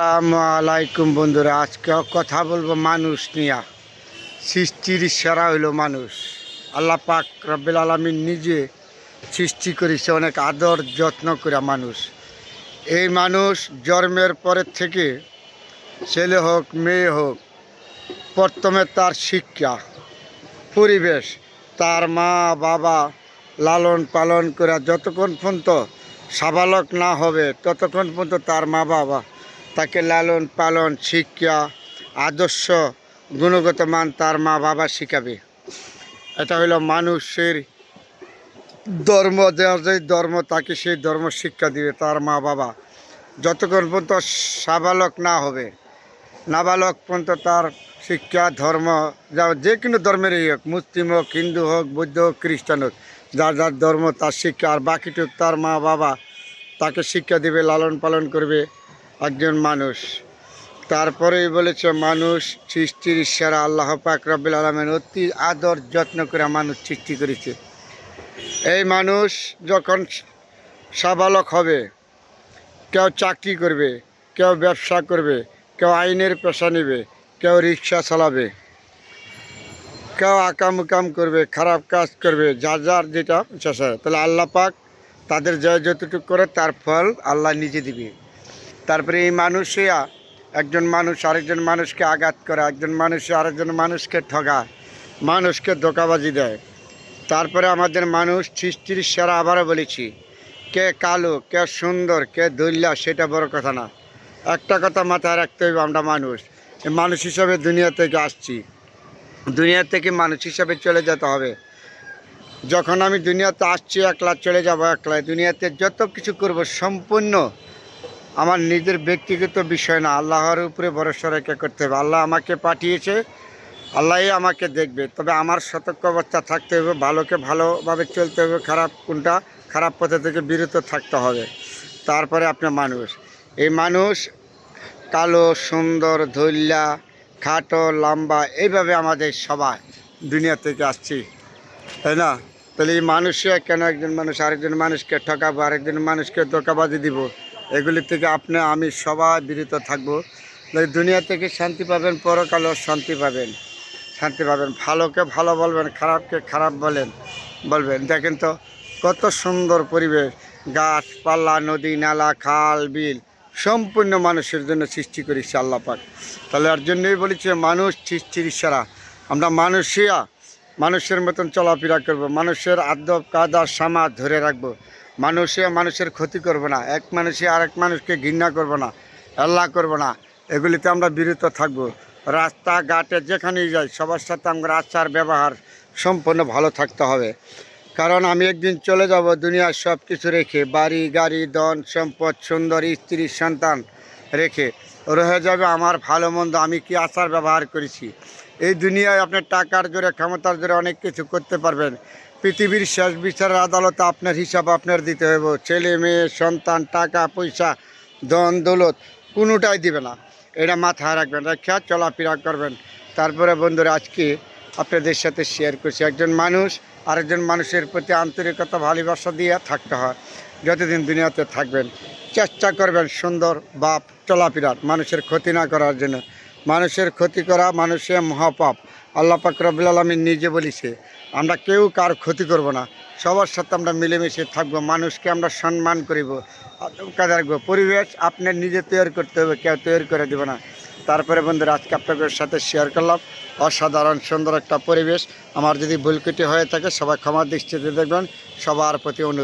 আসসালামু আলাইকুম বন্ধুরা, আজকে কথা বলবো মানুষ নিয়ে। সৃষ্টির সেরা হইল মানুষ। আল্লাহ পাক রব্বুল আলামিন নিজে সৃষ্টি করেছে অনেক আদর যত্ন করে মানুষ। এই মানুষ জন্মের পরের থেকে ছেলে হোক মেয়ে হোক, প্রথমে তার শিক্ষা, পরিবেশ, তার মা বাবা লালন পালন করে যতক্ষণ পর্যন্ত সাবালক না হবে ততক্ষণ পর্যন্ত তার মা বাবা তাকে লালন পালন, শিক্ষা, আদর্শ, গুণগত মান তার মা বাবা শিখাবে। এটা হলো মানুষের ধর্ম, যে ধর্ম তাকে সেই ধর্ম শিক্ষা দিবে তার মা বাবা। যতক্ষণ পর্যন্ত সাবালক না হবে, নাবালক পর্যন্ত তার শিক্ষা, ধর্ম, যা যে কোনো ধর্মেরই হোক, মুসলিম হোক, হিন্দু হোক, বৌদ্ধ হোক, খ্রিস্টান হোক, যার যার ধর্ম তার শিক্ষা। আর বাকিটুক তার মা বাবা তাকে শিক্ষা দেবে, লালন পালন করবে একজন মানুষ। তারপরেই বলেছে মানুষ সৃষ্টির সেরা। আল্লাহ পাক রব্বুল আলামিন অতি আদর যত্ন করে মানুষ সৃষ্টি করেছে। এই মানুষ যখন সাবালক হবে, কেউ চাকরি করবে, কেউ ব্যবসা করবে, কেউ আইনের পেশা নেবে, কেউ রিক্সা চালাবে, কেউ আকাম করবে, খারাপ কাজ করবে, যার যার যেটা চেষ্টা। তাহলে আল্লাহ পাক তাদের যতটুকু করে তার ফল আল্লাহ নিজে দিবে। তারপরে এই মানুষেরা একজন মানুষ আরেকজন মানুষকে আঘাত করে, একজন মানুষ আরেকজন মানুষকে ঠগায়, মানুষকে ধোঁকাবাজি দেয়। তারপরে আমাদের মানুষ সৃষ্টির সেরা। আবারও বলেছি, কে কালো, কে সুন্দর, কে দৈল্যা সেটা বড় কথা না। একটা কথা মাথায় রাখতে হবে, আমরা মানুষ, মানুষ হিসাবে দুনিয়া থেকে আসছি, দুনিয়া থেকে মানুষ হিসাবে চলে যেতে হবে। যখন আমি দুনিয়াতে আসছি একলা, চলে যাব একলাই। দুনিয়াতে যত কিছু করব সম্পূর্ণ আমার নিজের ব্যক্তিগত বিষয় না, আল্লাহর উপরে ভরসা রেখে করতে হবে। আল্লাহ আমাকে পাঠিয়েছে, আল্লাহই আমাকে দেখবে। তবে আমার সতর্ক অবস্থা থাকতে হবে, ভালোকে ভালোভাবে চলতে হবে, খারাপ কোনটা খারাপ পথে থেকে বিরত থাকতে হবে। তারপরে আপনার মানুষ, এই মানুষ কালো, সুন্দর, ধৈর্যা, খাটো, লম্বা, এইভাবে আমাদের সবাই দুনিয়া থেকে আসছি, তাই না? তাহলে এই মানুষে কেন একজন মানুষ আরেকজন মানুষকে ঠকাবো, আরেকজন মানুষকে ধোঁকাবাজি দিব? এগুলি থেকে আপনি আমি সবাই বিরত থাকবো। দুনিয়া থেকে শান্তি পাবেন, পরকালেও শান্তি পাবেন, শান্তি পাবেন। ভালোকে ভালো বলবেন, খারাপকে খারাপ বলবেন। দেখেন তো কত সুন্দর পরিবেশ, গাছপালা, নদী নালা, খাল বিল সম্পূর্ণ মানুষের জন্য সৃষ্টি করেছে আল্লাহ পাক। তাহলে এর জন্যই বলেছে মানুষ সৃষ্টির ইশারা। আমরা মানুষের মতন চলাফেরা করব, মানুষের আদব কায়দা সমাজ ধরে রাখবো, মানুষের ক্ষতি করব না, এক মানুষে আরেক মানুষকে ঘৃণা করব না, আল্লাহ করব না। এগুলিতে আমরা বিরত থাকব। রাস্তাঘাটে যেখানেই যাই সবার সাথে আমরা আচার ব্যবহার সম্পূর্ণ ভালো থাকতে হবে। কারণ আমি একদিন চলে যাব দুনিয়ার সব কিছু রেখে, বাড়ি গাড়ি ধন সম্পদ, সুন্দর স্ত্রী সন্তান রেখে। রয়ে যাবে আমার ভালো মন্দ, আমি কি আচার ব্যবহার করেছি। এই দুনিয়ায় আপনার টাকার জোরে, ক্ষমতার জোরে অনেক কিছু করতে পারবেন। পৃথিবীর শেষ বিচারের আদালতে আপনার হিসাব আপনার দিতে হবে। ছেলে মেয়ে সন্তান, টাকা পয়সা, ধন দৌলত কোনোটাই দিবে না। এটা মাথায় রাখবেন, রেখা চলাফেরা করবেন। তারপরে বন্ধুরা, আজকে আপনাদের সাথে শেয়ার করছি, একজন মানুষ আরেকজন মানুষের প্রতি আন্তরিকতা ভালোবাসা দিয়ে থাকতে হয়। যতদিন দুনিয়াতে থাকবেন চেষ্টা করবেন সুন্দর বাপ চলাফেরার, মানুষের ক্ষতি না করার জন্য। মানুষের ক্ষতি করা মানুষের মহাপাপ। আল্লাহ পাক রব্বুল আলামিন নিজে বলেছে আমরা কেউ কার ক্ষতি করব না, সবার সাথে আমরা মিলেমিশে থাকবো, মানুষকে আমরা সম্মান করিব, কাজে রাখবো। পরিবেশ আপনার নিজে তৈরি করতে হবে, কেউ তৈরি করে দেবে না। তারপরে বন্ধুরা, আজকে আপনাদের সাথে শেয়ার করলাম অসাধারণ সুন্দর একটা পরিবেশ। আমার যদি ভুল ত্রুটি হয়ে থাকে সবাই ক্ষমা দৃষ্টিতে দেখবেন। সবার প্রতি অনুরোধ।